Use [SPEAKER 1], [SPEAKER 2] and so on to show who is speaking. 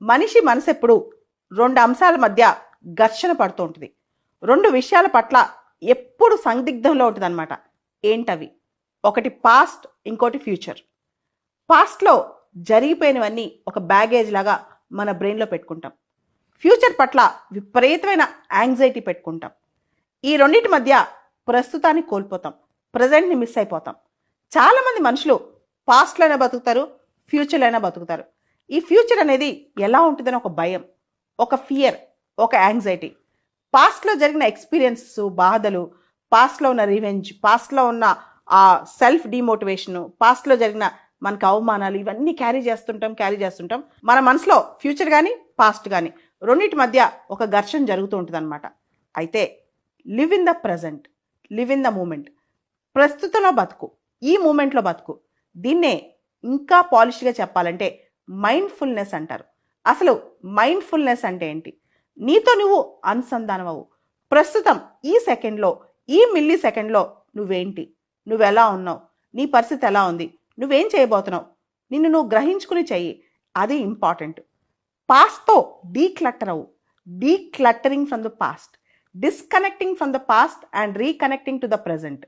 [SPEAKER 1] మనిషి మనసెప్పుడు రెండు అంశాల మధ్య ఘర్షణ పడుతూ ఉంటుంది. రెండు విషయాల పట్ల ఎప్పుడు సందిగ్ధంలో ఉంటుందన్నమాట. ఏంటవి? ఒకటి పాస్ట్, ఇంకోటి ఫ్యూచర్. పాస్ట్లో జరిగిపోయినవన్నీ ఒక బ్యాగేజ్ లాగా మన బ్రెయిన్లో పెట్టుకుంటాం. ఫ్యూచర్ పట్ల విపరీతమైన యాంగ్జైటీ పెట్టుకుంటాం. ఈ రెండింటి మధ్య ప్రస్తుతాన్ని కోల్పోతాం, ప్రజెంట్ని మిస్ అయిపోతాం. చాలామంది మనుషులు పాస్ట్లోనే బతుకుతారు, ఫ్యూచర్లోనే బతుకుతారు. ఈ ఫ్యూచర్ అనేది ఎలా ఉంటుందని ఒక భయం, ఒక ఫియర్, ఒక యాంగ్జైటీ. పాస్ట్లో జరిగిన ఎక్స్పీరియన్సెస్, బాధలు, పాస్ట్లో ఉన్న రివెంజ్, పాస్ట్లో ఉన్న ఆ సెల్ఫ్ డిమోటివేషను, పాస్ట్లో జరిగిన మనకు అవమానాలు, ఇవన్నీ క్యారీ చేస్తుంటాం. మన మనసులో ఫ్యూచర్ కానీ పాస్ట్ కానీ రెండింటి మధ్య ఒక ఘర్షణ జరుగుతూ ఉంటుంది అనమాట. అయితే live in the present, live in the moment. ప్రస్తుతంలో బతుకు, ఈ మూమెంట్లో బతుకు. దీన్నే ఇంకా పాలిష్గా చెప్పాలంటే మైండ్ఫుల్నెస్ అంటారు. అసలు మైండ్ఫుల్నెస్ అంటే ఏంటి? నీతో నువ్వు అనుసంధానం అవ్వు. ప్రస్తుతం ఈ సెకండ్లో, ఈ మిల్లీ సెకండ్లో నువ్వేంటి, నువ్వెలా ఉన్నావు, నీ పరిస్థితి ఎలా ఉంది, నువ్వేం చేయబోతున్నావు, నిన్ను నువ్వు గ్రహించుకుని చెయ్యి. అది ఇంపార్టెంట్. పాస్ట్తో డీక్లటర్ అవ్వు. Decluttering from the past, disconnecting from the past and reconnecting to the present.